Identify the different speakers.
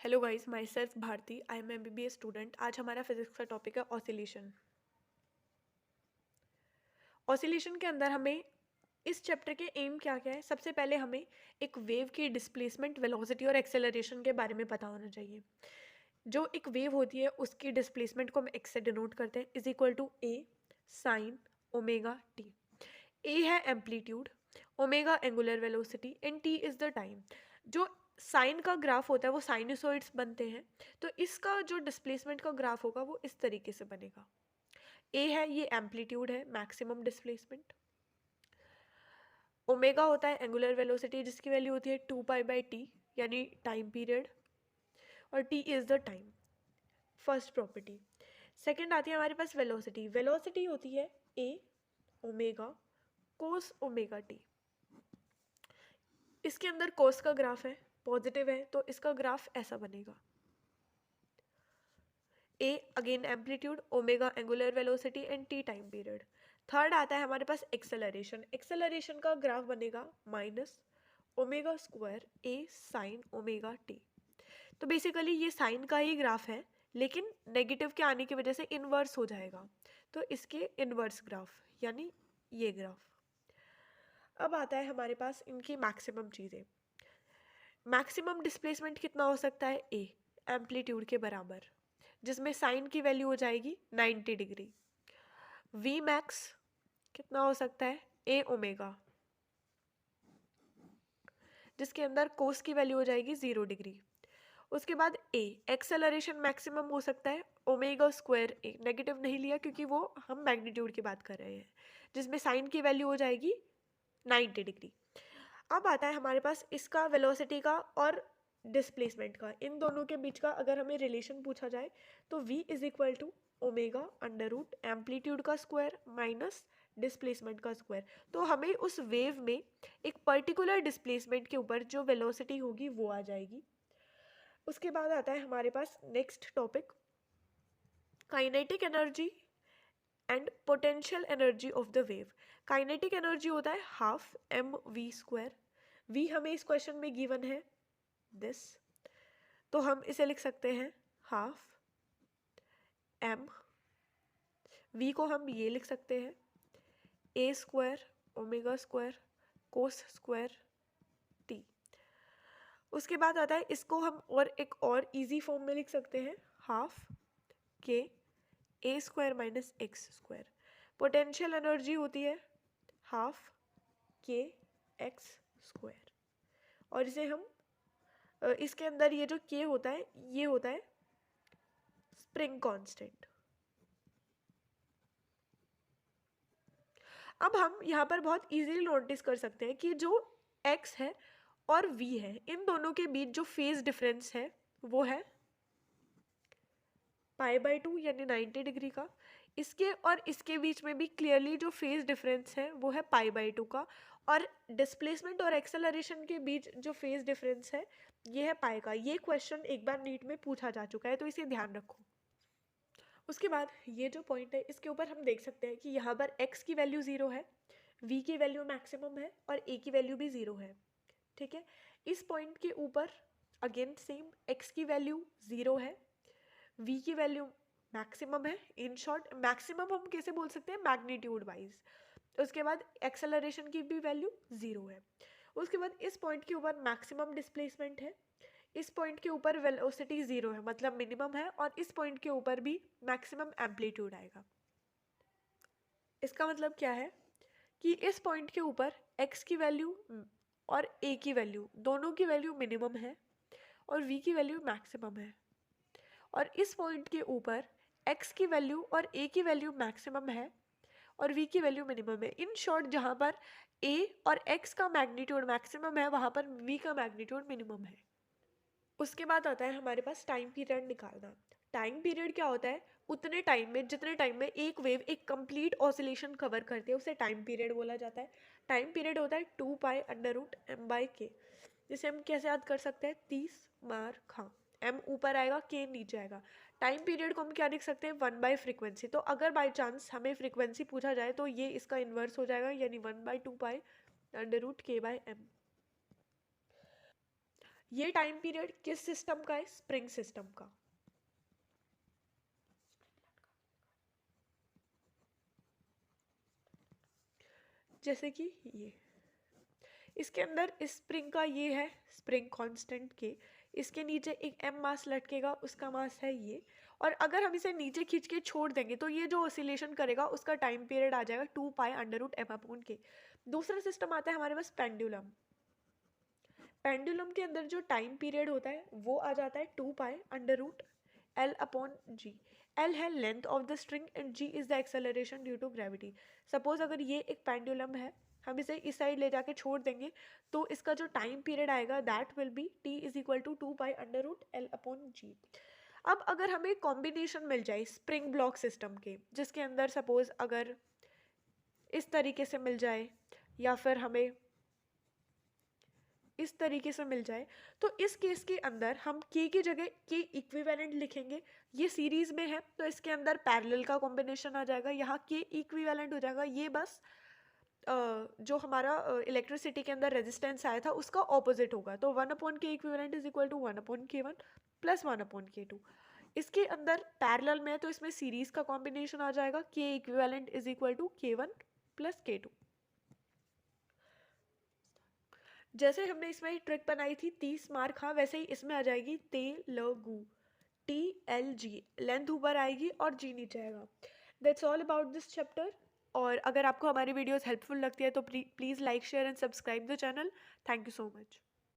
Speaker 1: Hello guys, myself Bharti. I am MBBS student. आज हमारा physics का टॉपिक है ऑसिलेशन। ऑसिलेशन के अंदर हमें इस चैप्टर के एम क्या क्या है। सबसे पहले हमें एक वेव की डिस्प्लेसमेंट, वेलोसिटी और एक्सेलरेशन के बारे में पता होना चाहिए। जो एक वेव होती है उसकी डिस्प्लेसमेंट को हम एक्स से डिनोट करते हैं, is equal to A sine omega T. A है amplitude, omega angular velocity and T is the time. जो साइन का ग्राफ होता है वो साइनसोइड्स बनते हैं, तो इसका जो डिस्प्लेसमेंट का ग्राफ होगा वो इस तरीके से बनेगा। ए है, ये एम्पलीट्यूड है, मैक्सिमम डिस्प्लेसमेंट। ओमेगा होता है एंगुलर वेलोसिटी, जिसकी वैल्यू होती है 2π/t, यानी टाइम पीरियड, और T is the time, first property. Second आती है हमारे पास वेलोसिटी। वेलोसिटी होती है ए ओमेगा कोस ओमेगा टी। इसके अंदर कोस का ग्राफ है, पॉजिटिव है, तो इसका ग्राफ ऐसा बनेगा। A again amplitude, omega angular velocity and T time period. Third आता है हमारे पास एक्सेलरेशन। एक्सेलरेशन का ग्राफ बनेगा minus omega square A sine omega T. तो बेसिकली ये साइन का ही ग्राफ है, लेकिन नेगेटिव के आने की वजह से इन्वर्स हो जाएगा, तो इसके इन्वर्स ग्राफ यानी ये ग्राफ। अब आता है हमारे पास इनकी मैक्सिमम चीज़ें। मैक्सिमम डिस्प्लेसमेंट कितना हो सकता है, ए एम्पलीट्यूड के बराबर, जिसमें साइन की वैल्यू हो जाएगी 90 डिग्री। वी मैक्स कितना हो सकता है, ए ओमेगा, जिसके अंदर कोस की वैल्यू हो जाएगी 0 डिग्री। उसके बाद ए एक्सेलरेशन मैक्सिमम हो सकता है ओमेगा स्क्वायर ए, नेगेटिव नहीं लिया क्योंकि वो हम मैग्नीट्यूड की बात कर रहे हैं, जिसमें साइन की वैल्यू हो जाएगी 90 डिग्री। अब आता है हमारे पास इसका वेलोसिटी का और डिस्प्लेसमेंट का, इन दोनों के बीच का अगर हमें रिलेशन पूछा जाए तो v is equal to omega under root amplitude का स्क्वायर माइनस डिस्प्लेसमेंट का स्क्वायर। तो हमें उस वेव में एक पर्टिकुलर डिस्प्लेसमेंट के ऊपर जो वेलोसिटी होगी वो आ जाएगी। उसके बाद आता है हमारे पास next topic, kinetic energy and potential energy of the wave. Kinetic energy होता है half M V square. V हमें इस क्वेश्चन में गिवन है दिस, तो हम इसे लिख सकते हैं हाफ एम। वी को हम ये लिख सकते हैं A square omega square cos square T. उसके बाद आता है इसको हम और एक और इजी फॉर्म में लिख सकते हैं हाफ के A square minus X square. Potential energy होती है हाफ के एक्स स्क्वायर, और इसे हम इसके अंदर ये जो के होता है ये होता है स्प्रिंग कांस्टेंट। अब हम यहाँ पर बहुत इजीली नोटिस कर सकते हैं कि जो x है और v है, इन दोनों के बीच जो फेज डिफरेंस है वो है π/2 यानी 90 डिग्री का। इसके और इसके बीच में भी क्लियरली जो फेज डिफरेंस है वो है π/2 का, और डिस्प्लेसमेंट और एक्सेलरेशन के बीच जो फेज डिफरेंस है ये है पाई का। ये क्वेश्चन एक बार नीट में पूछा जा चुका है, तो इसे ध्यान रखो। उसके बाद ये जो पॉइंट है इसके ऊपर हम देख सकते हैं कि यहाँ पर x की वैल्यू 0 है, v की वैल्यू मैक्सिमम है और a की वैल्यू भी 0 है। ठीक है, इस पॉइंट के ऊपर अगेन सेम x की वैल्यू 0 है, v की वैल्यू मैक्सिमम है। इन शॉर्ट मैक्सिमम हम कैसे बोल सकते हैं, मैग्नीट्यूड वाइज। उसके बाद एक्सेलरेशन की भी वैल्यू 0 है। उसके बाद इस पॉइंट के ऊपर मैक्सिमम डिस्प्लेसमेंट है, इस पॉइंट के ऊपर वेलोसिटी 0 है मतलब मिनिमम है, और इस पॉइंट के ऊपर भी मैक्सिमम एम्पलीट्यूड आएगा। इसका मतलब क्या है कि इस पॉइंट के ऊपर x की वैल्यू और a की वैल्यू दोनों की वैल्यू मिनिमम है और v की वैल्यू मैक्सिमम है, और इस पॉइंट के ऊपर x की वैल्यू और a की वैल्यू मैक्सिमम है और v की वैल्यू मिनिमम है। इन शॉर्ट जहाँ पर a और x का मैग्नीट्यूड मैक्सिमम है वहाँ पर v का मैग्नीट्यूड मिनिमम है। उसके बाद आता है हमारे पास टाइम पीरियड निकालना। टाइम पीरियड क्या होता है, उतने टाइम में जितने टाइम में एक वेव एक कंप्लीट ऑसिलेशन कवर करती है उसे टाइम पीरियड बोला जाता है। टाइम पीरियड होता है 2π√m/k, जिसे हम कैसे याद कर सकते हैं, 30 मार खा, m ऊपर आएगा k नीचे आएगा। टाइम पीरियड को हम क्या लिख सकते हैं, 1/फ्रीक्वेंसी। तो अगर बाई चांस हमें फ्रीक्वेंसी पूछा जाए तो ये इसका इन्वर्स हो जाएगा, यानी 1/2π√k/m। ये टाइम पीरियड किस सिस्टम का है? स्प्रिंग सिस्टम का। जैसे कि ये इसके अंदर स्प्रिंग का ये है स्प्रिंग कांस्टेंट के, इसके नीचे एक एम मास लटकेगा, उसका मास है ये, और अगर हम इसे नीचे खींच के छोड़ देंगे तो ये जो ऑसिलेशन करेगा उसका टाइम पीरियड आ जाएगा 2π√m/k। दूसरा सिस्टम आता है हमारे पास पेंडुलम। पेंडुलम के अंदर जो टाइम पीरियड होता है वो आ जाता है 2π√L/g। L है length of the string and g is the acceleration due to gravity. Suppose अगर ये एक पेंडुलम है, हम इसे इस साइड ले जाके छोड़ देंगे तो इसका जो टाइम पीरियड आएगा that will be t is equal to 2π√L/g। अब अगर हमें कॉम्बिनेशन मिल जाए स्प्रिंग ब्लॉक सिस्टम के, जिसके अंदर सपोज अगर इस तरीके से मिल जाए या फिर हमें इस तरीके से मिल जाए, तो इस केस के अंदर हम k की जगह k इक्विवेलेंट लिखेंगे। ये सीरीज में है तो इसके अंदर पैरेलल का कॉम्बिनेशन आ जाएगा, यहाँ k इक्विवेलेंट हो जाएगा। ये बस जो हमारा इलेक्ट्रिसिटी के अंदर रेजिस्टेंस आया था उसका ऑपोजिट होगा, तो 1/k equivalent is equal to 1/k1 plus 1/k2। इसके अंदर पैरेलल में है तो इसमें सीरीज का कॉम्बिनेशन आ जाएगा, k equivalent is equal to k1 plus k2। जैसे हमने इसमें ट्रिक बनाई थी 30 मार्क, हाँ वैसे ही इसमें आ जाएगी तेलुगु, TLG, लेंथ ऊपर आएगी और जी नीचे आएगा। That's all about this chapter. और अगर आपको हमारी वीडियोस हेल्पफुल लगती है तो please like share and subscribe the channel. Thank you so much.